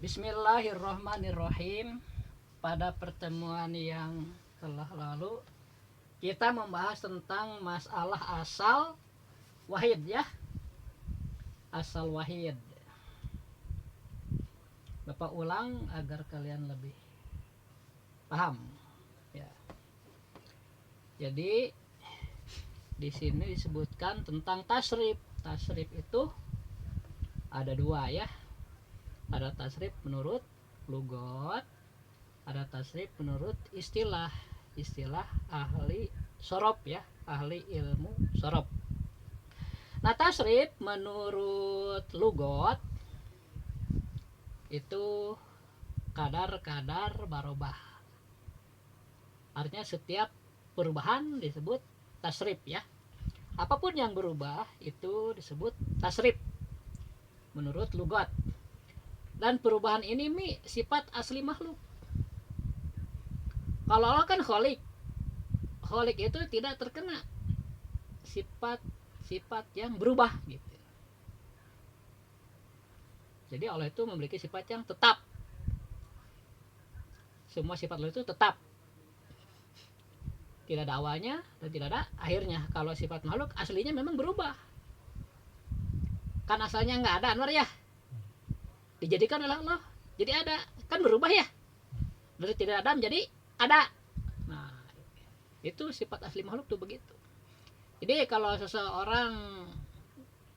Bismillahirrahmanirrahim. Pada pertemuan yang telah lalu kita membahas tentang masalah asal wahid ya. Asal wahid. Bapak ulang agar kalian lebih paham ya. Jadi di sini disebutkan tentang tasrif. Tasrif itu ada dua ya. Ada tasrif menurut lugot, ada tasrif menurut istilah ahli sorob ya, ahli ilmu sorob. Nah, tasrif menurut lugot itu kadar-kadar barobah. Artinya setiap perubahan disebut tasrif ya. Apapun yang berubah itu disebut tasrif menurut lugot. Dan perubahan ini sifat asli makhluk. Kalau Allah kan kholik itu tidak terkena sifat yang berubah gitu. Jadi Allah itu memiliki sifat yang tetap. Semua sifat Allah itu tetap. Tidak ada awalnya dan tidak ada akhirnya. Kalau sifat makhluk aslinya memang berubah. Kan asalnya nggak ada, Anwar ya. Dijadikan oleh Allah jadi ada, kan berubah ya, dari tidak ada menjadi ada. Nah, itu sifat asli makhluk tuh begitu. Jadi kalau seseorang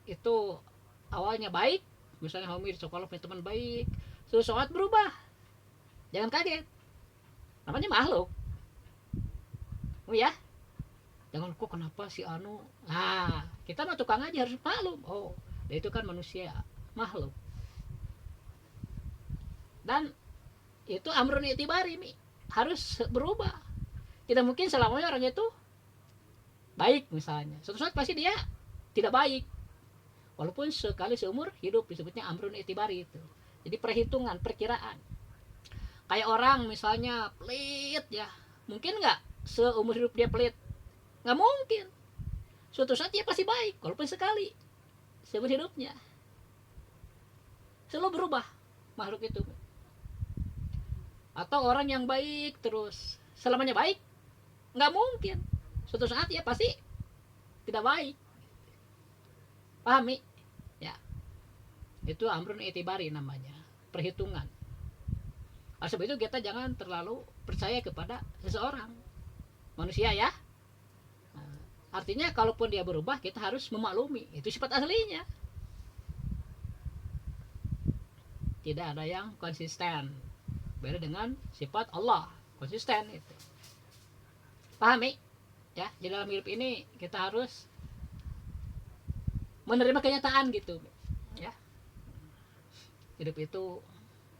itu awalnya baik, misalnya Homi di sekolah punya teman baik, suatu saat berubah, jangan kaget, namanya makhluk. Oh ya, jangan kok kenapa si Anu. Nah, kita mah tukang aja harus maklum. Oh, itu kan manusia, makhluk. Dan itu amrun itibari harus berubah. Tidak mungkin selamanya orang itu baik misalnya. Suatu saat pasti dia tidak baik. Walaupun sekali seumur hidup disebutnya amrun itibari itu. Jadi perhitungan, perkiraan. Kayak orang misalnya pelit ya. Mungkin nggak seumur hidup dia pelit? Nggak mungkin. Suatu saat dia pasti baik. Walaupun sekali seumur hidupnya. Selalu berubah makhluk itu. Atau orang yang baik terus selamanya baik, nggak mungkin. Suatu saat ya pasti tidak baik. Pahami ya, itu amrun itibari namanya, perhitungan. Oleh sebab itu kita jangan terlalu percaya kepada seseorang manusia ya. Nah, artinya kalaupun dia berubah kita harus memaklumi itu sifat aslinya. Tidak ada yang konsisten. Beda dengan sifat Allah, konsisten itu. Pahami ya, di dalam hidup ini kita harus menerima kenyataan gitu ya. Hidup itu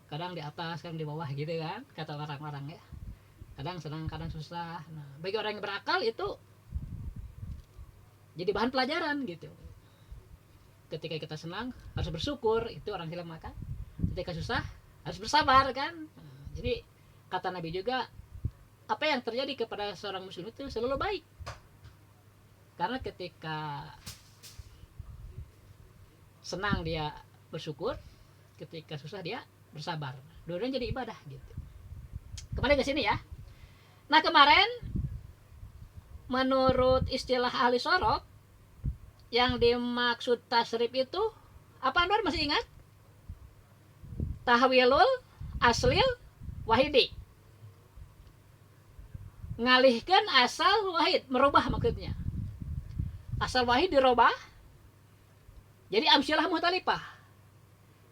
kadang di atas, kadang di bawah gitu kan, kata orang-orang ya. Kadang senang, kadang susah. Nah, bagi orang yang berakal itu jadi bahan pelajaran gitu. Ketika kita senang harus bersyukur, itu orang hilang makan. Ketika susah harus bersabar kan. Jadi kata Nabi juga, apa yang terjadi kepada seorang muslim itu selalu baik. Karena ketika senang dia bersyukur, ketika susah dia bersabar. Dua-duanya jadi ibadah gitu. Kembali ke sini ya. Nah, kemarin menurut istilah ahli sorob yang dimaksud tasrif itu apa, Anwar masih ingat? Tahwilul aslil wahidi, ngalihkan asal wahid, merubah maksudnya. Asal wahid dirubah jadi amsilah muhtalifah.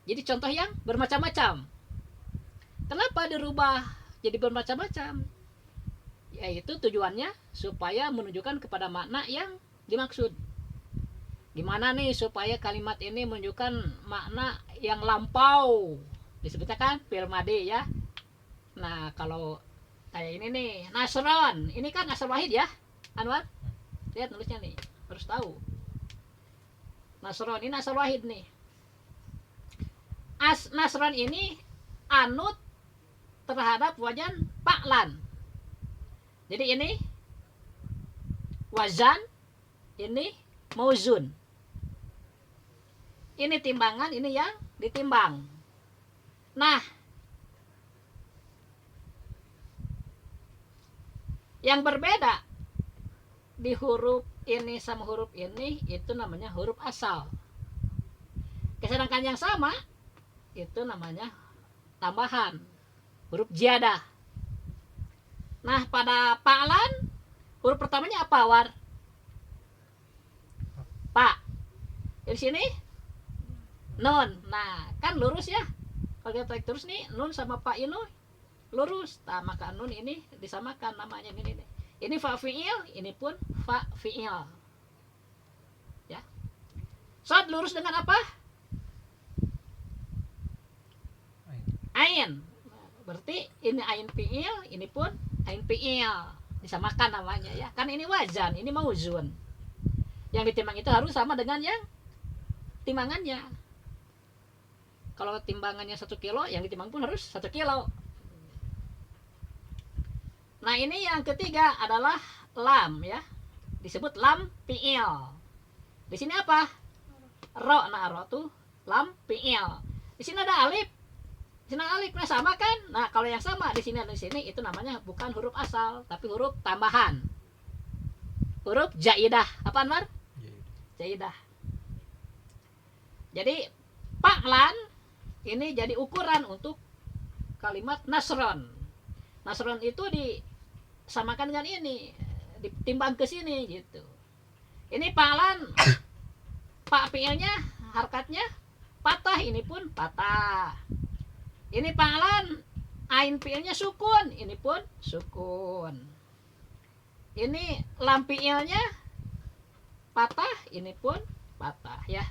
Jadi contoh yang bermacam-macam. Kenapa dirubah jadi bermacam-macam? Yaitu tujuannya supaya menunjukkan kepada makna yang dimaksud. Gimana nih supaya kalimat ini menunjukkan makna yang lampau? Disebutnya kan fil madi ya. Nah, kalau kayak ini nih, Nasron, ini kan asal wahid ya, Anwar. Lihat nulisnya nih, harus tahu. Nasron ini asal wahid nih. Nasron ini anut terhadap wajan paklan. Jadi ini wazan, ini mauzun. Ini timbangan, ini yang ditimbang. Nah, yang berbeda di huruf ini sama huruf ini itu namanya huruf asal. Sedangkan yang sama itu namanya tambahan, huruf ziyadah. Nah, pada pa'lan huruf pertamanya apa, War? Pa. Di sini nun. Nah, kan lurus ya. Kalau kita tarik terus nih, nun sama pa ini lurus. Nah, maka nun ini disamakan namanya ini nih. Ini fa fi'il, ini pun fa fi'il. Ya. Shad lurus dengan apa? Ain. Berarti ini ain fi'il, ini pun ain fi'il. Disamakan namanya ya. Kan ini wazan, ini mauzun. Yang ditimbang itu harus sama dengan yang timbangannya. Kalau timbangannya 1 kilo, yang ditimbang pun harus 1 kilo. Nah, ini yang ketiga adalah lam ya. Disebut lam fi'il. Di sini apa? Ro. Nah, ro tuh lam fi'il. Di sini ada alif. Di sini alif, nah sama kan? Nah, kalau yang sama di sini dan di sini itu namanya bukan huruf asal, tapi huruf tambahan. Huruf jaidah. Apa, Anwar? Jaidah. Jadi pa'lan ini jadi ukuran untuk kalimat nasron. Nasron itu disamakan dengan ini, ditimbang ke sini gitu. Ini pa'lan, pa fi'ilnya harkatnya patah, ini pun patah. Ini pa'lan, ain fi'ilnya sukun, ini pun sukun. Ini lam fi'ilnya patah, ini pun patah ya.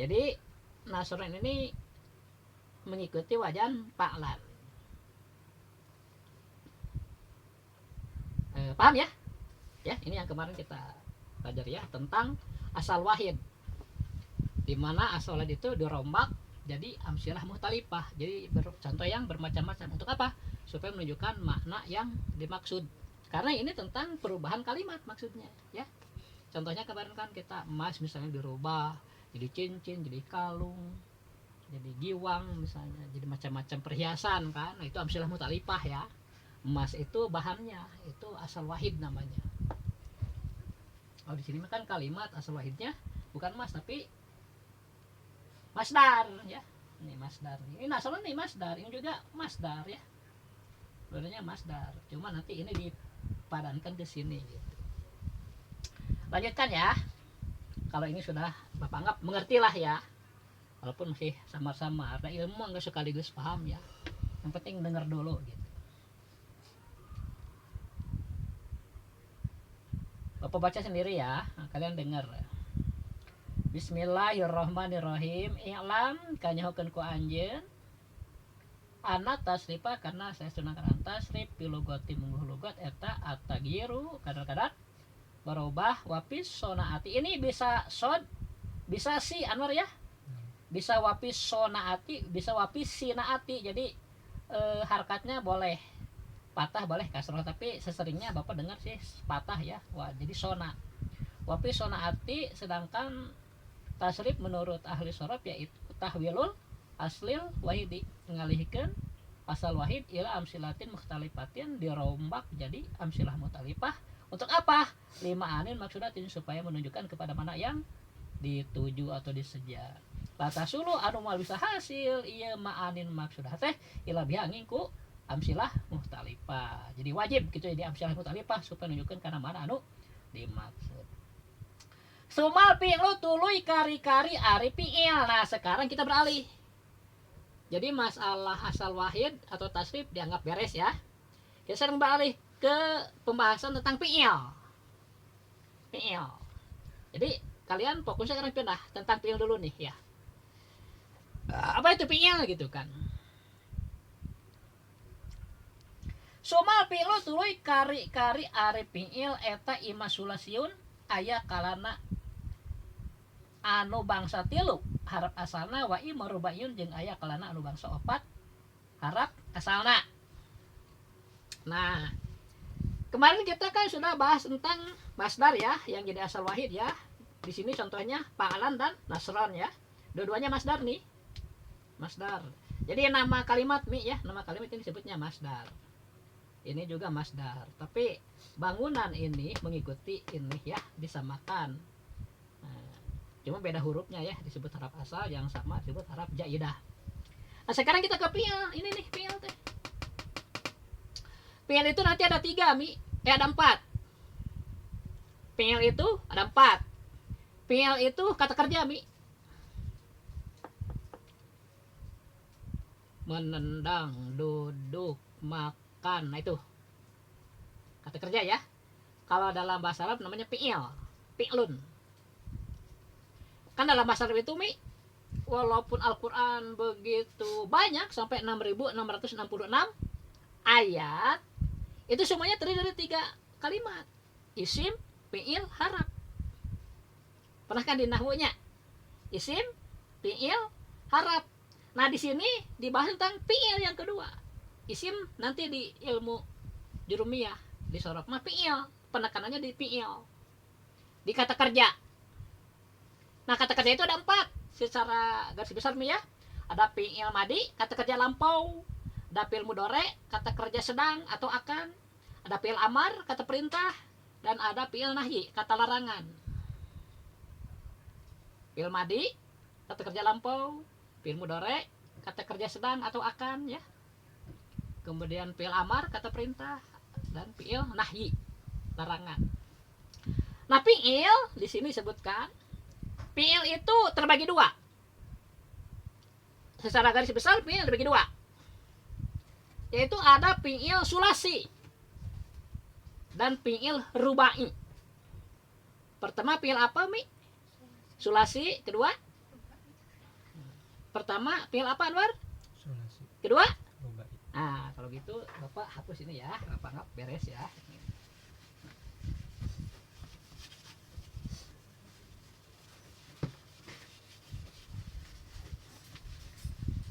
Jadi nasron ini mengikuti wajan pa'lan. Paham ya? Ya, ini yang kemarin kita pelajari ya tentang asal wahid, di mana asal wahid itu dirombak jadi amsilah muhtalifah. Jadi contoh yang bermacam-macam. Untuk apa? Supaya menunjukkan makna yang dimaksud. Karena ini tentang perubahan kalimat maksudnya ya. Contohnya kemarin kan kita emas misalnya dirubah jadi cincin, jadi kalung, jadi giwang misalnya, jadi macam-macam perhiasan kan. Nah, itu amsilah muhtalifah ya. Emas itu bahannya itu asal wahid namanya. Oh, di sini kan kalimat asal wahidnya bukan mas tapi masdar ya. Ini masdar. Ini asalnya nih masdar, ini juga masdar ya. Sebenarnya masdar. Cuma nanti ini dipadankan ke sini gitu. Lanjutkan ya. Kalau ini sudah Bapak anggap mengerti lah ya. Walaupun masih samar-samar. Nah, ilmu enggak sekaligus paham ya. Yang penting dengar dulu gitu. Bapak baca sendiri ya, nah, kalian dengar. Bismillahirrahmanirrahim. I'lam kanyahokeun ku anjeun ana tasrifa karena saya sunahkan tasrif pilugoti mungguh lugat eta atagiru kadar-kadar berubah wapis sonaati. Ini bisa sod, bisa si Anwar ya. Bisa wapis sonaati, bisa wapis sinaati. Jadi harkatnya boleh patah boleh kasroh, tapi seseringnya Bapak dengar sih patah ya. Wah, jadi sona. Wapi sonaati, sedangkan tasrif menurut ahli sorof yaitu tahwilul aslil wahidi, mengalihkan asal wahid ila amsilatin mukhtalifatin, dirombak jadi amsilah mutalifah. Untuk apa? Lima anin maksudatin, supaya menunjukkan kepada mana yang dituju atau disejar. Latasulu anu mal bisa hasil iya ma'anin maksudah teh ila bihangingku amsilah muhtalifah. Jadi wajib gitu ya di amsilah muhtalifah supaya menunjukkan karena mana anu dimaksud. Sumal fi'lu tuluy kari-kari ari fi'il. Nah, sekarang kita beralih. Jadi masalah asal wahid atau tasrif dianggap beres ya. Kita sekarang beralih ke pembahasan tentang fi'il. Fi'il. Jadi kalian fokusnya sekarang pindah tentang fi'il dulu nih ya. Apa itu fi'il gitu kan. Sumal fi'lu tuluy kari-kari ari fi'il eta imasulasiun aya kalana anu bangsa tilu harap asalna wa imarubayun jeung aya kalana anu bangsa opat harap asalna. Nah, kemarin kita kan sudah bahas tentang masdar ya yang jadi asal wahid ya. Di sini contohnya fa'alan dan nasron ya. Dua-duanya masdar nih. Masdar. Jadi nama kalimat mi ya, nama kalimat ini disebutnya masdar. Ini juga masdar. Tapi bangunan ini mengikuti ini ya, disamakan. Nah, cuma beda hurufnya ya, disebut harap asal, yang sama disebut harap jaidah. Nah, sekarang kita ke fi'il. Ini nih fi'il teh. Fi'il itu nanti ada 3 mi. Ada 4. Fi'il itu ada 4. Fi'il itu kata kerja mi. Menendang, duduk, makan. Nah itu kata kerja ya. Kalau dalam bahasa Arab namanya fi'il, fi'lun. Kan dalam bahasa Arab itu mi, walaupun Al-Quran begitu banyak sampai 6.666 ayat, itu semuanya terdiri dari 3 kalimat. Isim, fi'il, harap. Pernah kan di nahwunya? Isim, fi'il, harap. Nah di sini dibahas tentang fi'il yang kedua. Isim nanti di ilmu jurumiyah di sorof mah fi'il, penekanannya di fi'il, di kata kerja. Nah kata kerja itu ada 4 secara garis besar mi ya. Ada fi'il madi, kata kerja lampau. Ada fi'il mudhari, kata kerja sedang atau akan. Ada fi'il amar, kata perintah. Dan ada fi'il nahyi, kata larangan. Fi'il madi, kata kerja lampau. Fi'il mudhari, kata kerja sedang atau akan ya. Kemudian fi'il amar, kata perintah, dan fi'il nahyi, larangan. Nah, fi'il di sini disebutkan fi'il itu terbagi 2. Secara garis besar fi'il terbagi 2. Yaitu ada fi'il sulasi dan fi'il rubai. Pertama fi'il apa mi? Sulasi. Kedua? Pertama fi'il apa Anwar? Sulasi. Kedua? Rubai. Nah, kalau gitu Bapak hapus ini ya. Bapak anggap beres ya.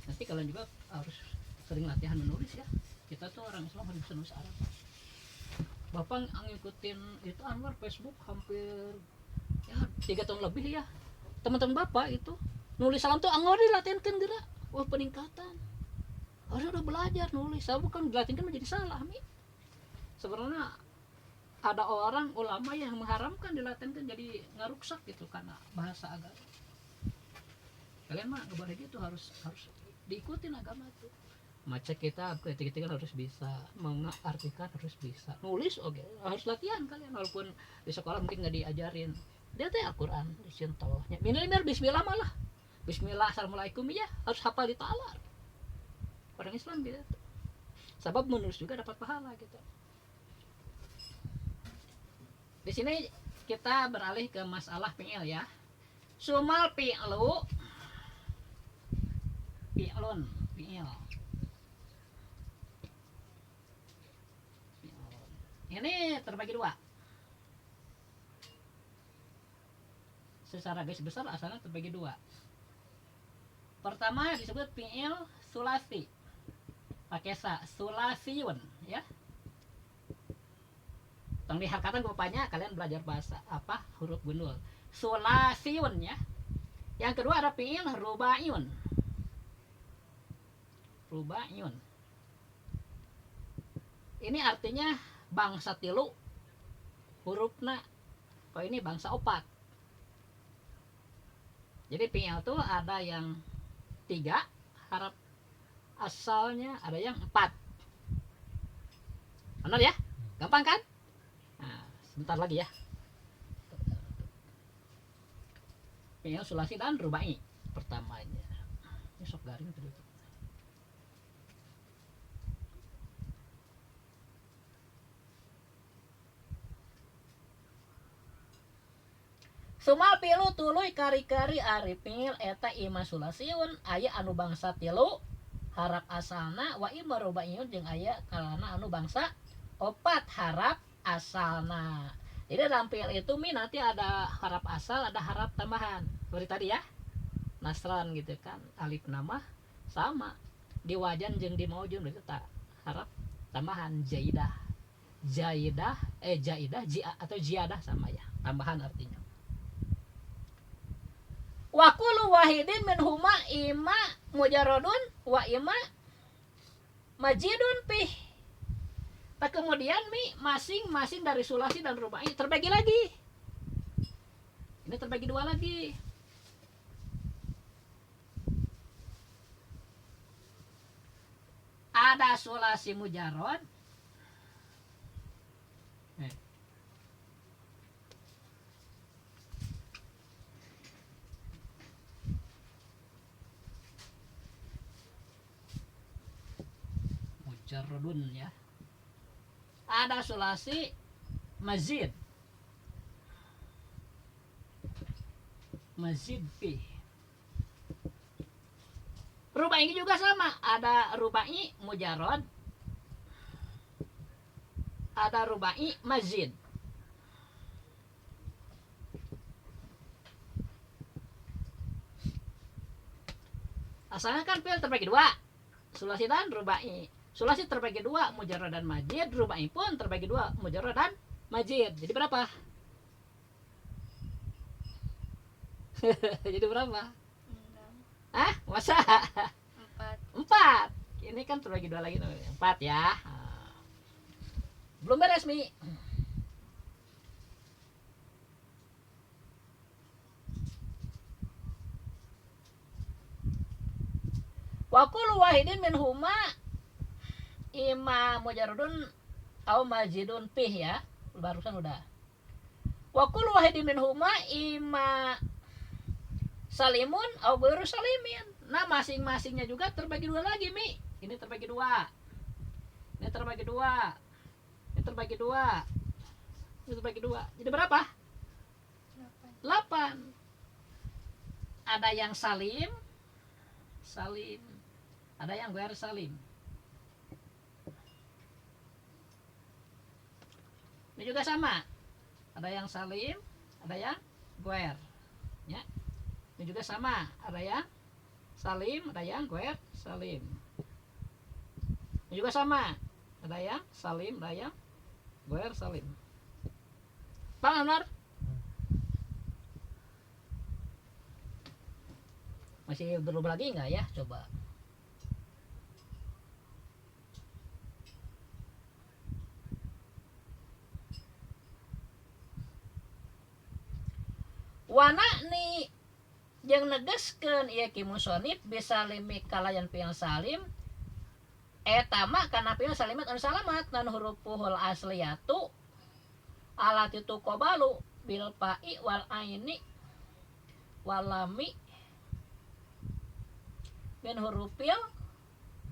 Nanti kalian juga harus sering latihan menulis ya. Kita tuh orang Islam harus bisa nulis Arab. Bapak ngikutin itu Anwar Facebook hampir ya 3 tahun lebih ya. Teman-teman Bapak itu nulis salam tuh anggur dilatihankan gerak. Wah peningkatan. Udah belajar nulis. Saya bukan dilatihankan menjadi salah mi. Sebenarnya ada orang ulama yang mengharamkan dilatihankan jadi ngaruksak gitu karena bahasa agama. Kalian mah nggak boleh gitu, harus diikutin agama tuh. Macam kita ketika harus bisa mengartikan, harus bisa nulis, oke, harus latihan kalian walaupun di sekolah mungkin nggak diajarin. Dia teh Al-Quran di contohnya minimal bismillah malah bismillah assalamualaikum ya harus hafal di talar orang Islam gitu. Sebab menulis juga dapat pahala gitu. Di sini kita beralih ke masalah fi'il ya. Sumal fi'lu fi'lun fi'il. Ini terbagi 2. Secara garis besar asalnya terbagi 2. Pertama disebut fi'il sulasi. Pakai sulasiyun ya. Tong diharkatan rupanya kalian belajar bahasa apa? Huruf gundul. Sulasiyun ya. Yang kedua ada fi'il rubaiyun. Rubaiyun. Ini artinya bangsa 3 hurufna. Kalau ini bangsa 4. Jadi fi'il itu ada yang 3 harap asalnya, ada yang 4. Benar ya? Gampang kan? Nah, sebentar lagi ya. Fi'il sulasi dan rubai pertamanya. Ini sok garing tadi. Sumal pilu tuluy kari-kari ari fi'il eta ima sulasiun aya anu bangsa 3 harap asalna wa ima rubaiyun jeung aya kalana anu bangsa 4 harap asalna. Jadi dalam fi'il itu mi nanti ada harap asal, ada harap tambahan. Seperti tadi ya. Nasran gitu kan, alif nama sama di wajan jeung di maujun itu tak harap tambahan jaidah. Jaidah atau jiadah sama ya, tambahan artinya. Wa kullu wahidin minhuma ima mujarradun wa ima majidun pih. Nah, kemudian mi masing-masing dari sulasi dan rubai terbagi lagi. Ini terbagi dua lagi. Ada sulasi mujarrad. Mujarradun ya. Ada sulasi mazid. Mazid fi. Rubai juga sama, ada rubai mujarrad, ada rubai mazid. Asalnya kan fi'il terbagi dua, sulasi dan rubai. Sulasi terbagi dua, mujarrad dan majid. Rubai pun terbagi dua, mujarrad dan majid. Jadi berapa? Jadi berapa? Ah, masa? Empat. Ini kan terbagi dua lagi, empat ya. Belum beres Mi. Wa kullu wahidin minhuma ima mujarradun au majidun pih ya. Barusan udah. Wa kullu wahidin minhuma ima salimun au ghairu salimin. Nah, masing-masingnya juga terbagi dua lagi, Mi. Ini terbagi dua. Ini terbagi dua. Ini terbagi dua. Ini terbagi dua. Jadi berapa? 8. Ada yang salim. Salim. Ada yang ghairu salim. Ini juga sama. Ada yang salim, ada yang ghair. Ya. Ini juga sama. Ada yang salim, ada yang ghair salim. Ini juga sama. Ada yang salim, ada yang ghair salim. Paham, Anwar? Masih belum lagi enggak ya? Coba. Wana ni yang negeskeun ieu ki musonif bisa limik kalayan fi'il salim etama kana fi'il salimat anu salamat nan hurufuhul asliyatu alati tuqabalu bil fa'i wal aini wal lami min hurufil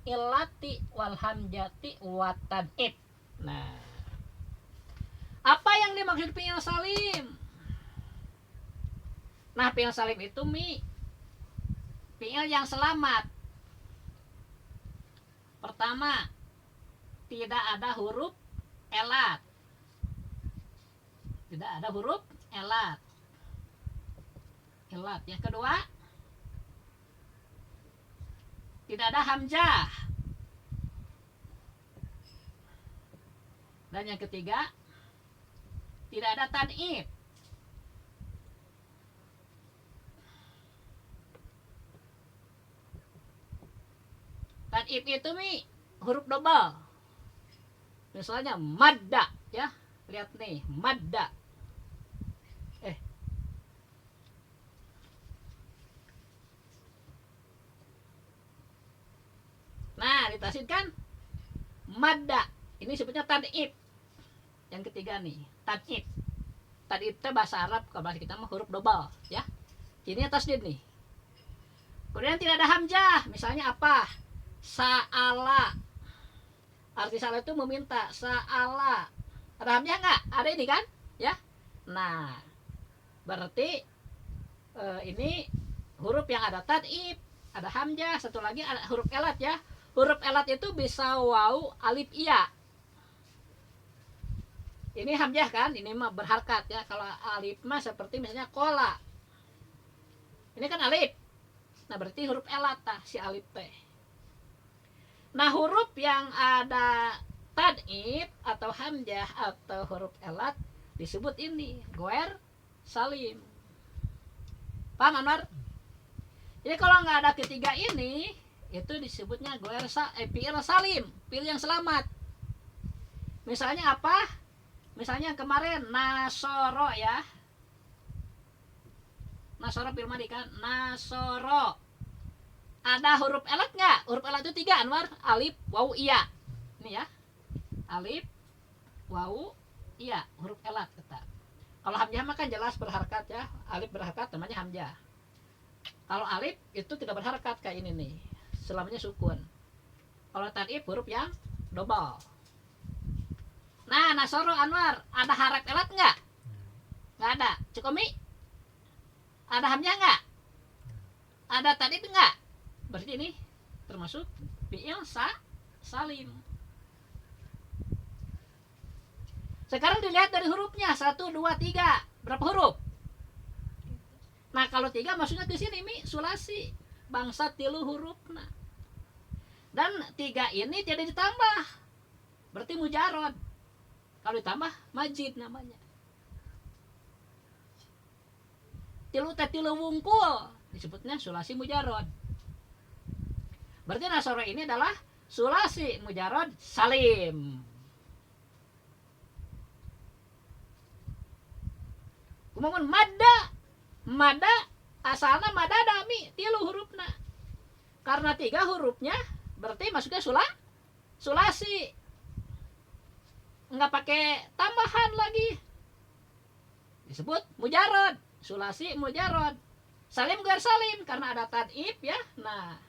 illati wal hamjati wa tad'ib. Nah, apa yang dimaksud fi'il salim? Nah, fi'il salim itu Mi fi'il yang selamat. Pertama, tidak ada huruf elat. Tidak ada huruf elat. Elat. Yang kedua, tidak ada hamzah. Dan yang ketiga, tidak ada tad'ib. Tad'ib itu Mi huruf double. Misalnya madda ya. Lihat nih, madda. Nah, ditasin kan madda. Ini sebutnya tad'ib. Yang ketiga nih, tad'ib. Tad'ib itu bahasa Arab, kalau bahasa kita mah huruf double ya. Ini tasdid nih. Kemudian tidak ada hamzah. Misalnya apa? Sa'ala. Arti salah itu meminta. Sa'ala. Ada hamzah enggak? Ada ini kan? Ya. Nah, berarti ini huruf yang ada tad'ib, ada hamzah, satu lagi ada huruf elat ya. Huruf elat itu bisa waw, alif, iya. Ini hamzah kan? Ini mah berharkat ya. Kalau alif mah seperti misalnya kola. Ini kan alif. Nah, berarti huruf elat tah si alif teh. Nah, huruf yang ada tad'ib atau hamzah atau huruf elat disebut ini ghair salim. Paham, Anwar? Jadi kalau nggak ada ketiga ini, itu disebutnya fi'il salim, fi'il yang selamat. Misalnya apa? Misalnya kemarin nasoro ya. Nasoro fi'il madi kan? Nasoro. Ada huruf elat nggak? Huruf elat itu 3, Anwar. Alif, wawu, iya. Ini ya. Alif, wawu, iya. Huruf elat kata. Kalau hamzah mah kan jelas berharakat ya. Alif berharakat namanya hamzah. Kalau alif itu tidak berharakat kayak ini nih. Selamanya sukun. Kalau tanif huruf yang double. Nah, nasoro Anwar, ada harap elat nggak? Nggak ada. Cukomi? Ada hamzah nggak? Ada tanif nggak? Berarti ini termasuk fi'il salim. Sekarang dilihat dari hurufnya 1, 2, 3. Berapa huruf? Nah kalau 3 maksudnya ke sini mi sulasi bangsa 3 huruf. Nah, dan 3 ini tidak ditambah, berarti mujarod. Kalau ditambah majid namanya. 3 wungkul disebutnya sulasi mujarod. Berarti nasoro ini adalah sulasi mujarod salim. Kemudian mada asalnya madada mi 3 hurufna. Karena 3 hurufnya berarti masuknya sulasi. Enggak pakai tambahan lagi. Disebut mujarod, sulasi mujarod. Salim goer salim karena ada tad'if ya. Nah,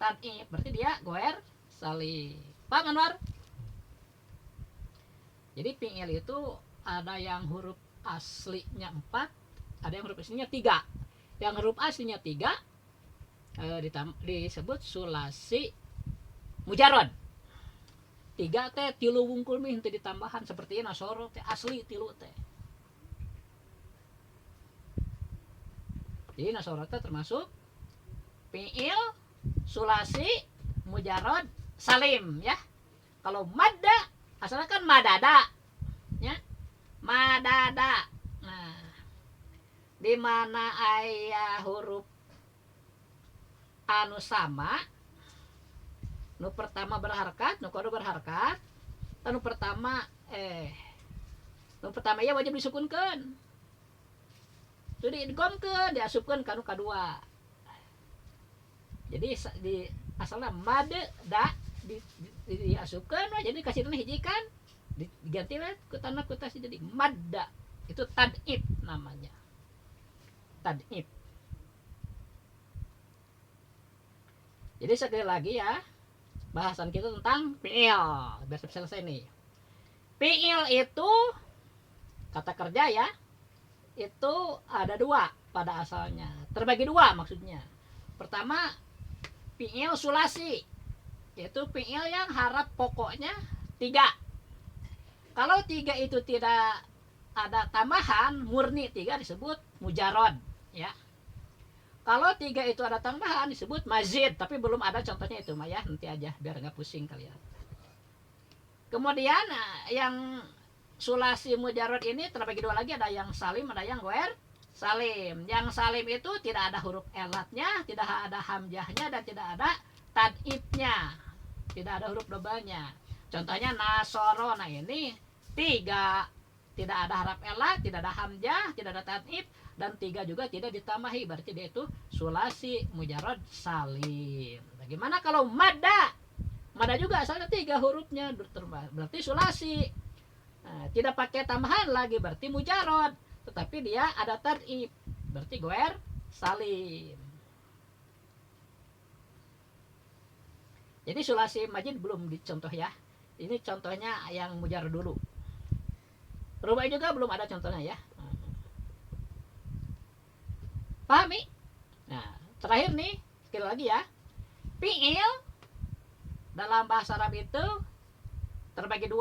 tad'if berarti dia goer salim. Paham Anwar? Jadi fi'il itu ada yang huruf aslinya 4, ada yang huruf aslinya 3. Yang huruf aslinya 3 disebut sulasi mujarod. 3 teh 3 wungkul mi henteu ditambahan seperti nasoro teh asli 3 teh. Jadi nasoro teh termasuk fi'il sulasi mujarod salim ya. Kalau madda asalnya kan madada ya. Madada. Nah, di mana aya huruf anu sama, nu pertama berharakat, nu kedua berharakat, nu pertama ya wajib disukunkeun. Itu diidghamkeun, diasupkeun ka nu kadua. Jadi di asalna madda diasupkeun jadi kasihna hiji kan diganti we ku tanda kutasi jadi madda. Itu tad'if namanya. Tad'if. Jadi sekali lagi ya, bahasan kita tentang fi'il. Biar selesai nih. Fi'il itu kata kerja ya. Itu ada 2 pada asalnya. Terbagi 2 maksudnya. Pertama, fi'il sulasi. Yaitu fi'il yang harap pokoknya 3. Kalau 3 itu tidak ada tambahan, murni 3 disebut mujarod ya. Kalau 3 itu ada tambahan disebut mazid, tapi belum ada contohnya itu mah ya, nanti aja biar nggak pusing kalian. Kemudian yang sulasi mujarod ini terbagi 2 lagi, ada yang salim, ada yang goer salim. Yang salim itu tidak ada huruf elatnya, tidak ada hamzahnya, dan tidak ada tad'ifnya, tidak ada huruf dobanya. Contohnya nasoro, nah ini 3, tidak ada harap elat, tidak ada hamzah, tidak ada tad'if, dan 3 juga tidak ditambahi, berarti dia itu sulasi mujarod salim. Bagaimana kalau madda? Madda juga asalnya 3 hurufnya, berarti sulasi. Nah, tidak pakai tambahan lagi, berarti mujarod, tetapi dia ada tad'if, berarti goer salim. Jadi sulasi majid belum dicontoh ya. Ini contohnya yang mujarod dulu. Rubai juga belum ada contohnya ya. Pahami? Nah, terakhir nih, sekali lagi ya. Fi'il dalam bahasa Arab itu terbagi 2.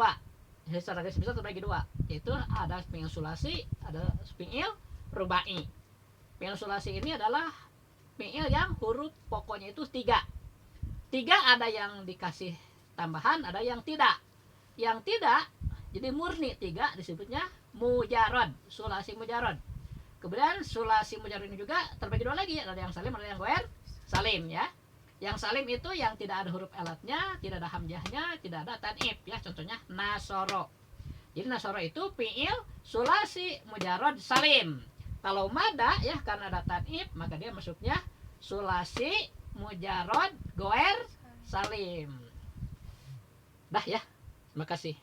Secara garis besar terbagi 2. Yaitu ada fi'il sulasi, ada fi'il rubai. Fi'il sulasi ini adalah fi'il yang huruf pokoknya itu 3. 3 ada yang dikasih tambahan, ada yang tidak. Yang tidak, jadi murni 3 disebutnya mujarod, sulasi mujarod. Kemudian sulasi mujarrad ini juga terbagi dua lagi, ada yang salim, ada yang goer salim ya. Yang salim itu yang tidak ada huruf elatnya, tidak ada hamzahnya, tidak ada tanib ya. Contohnya nasoro. Jadi nasoro itu fiil sulasi mujarrad salim. Kalau mada ya karena ada tanib maka dia masuknya sulasi mujarrad goer salim. Dah ya. Terima kasih.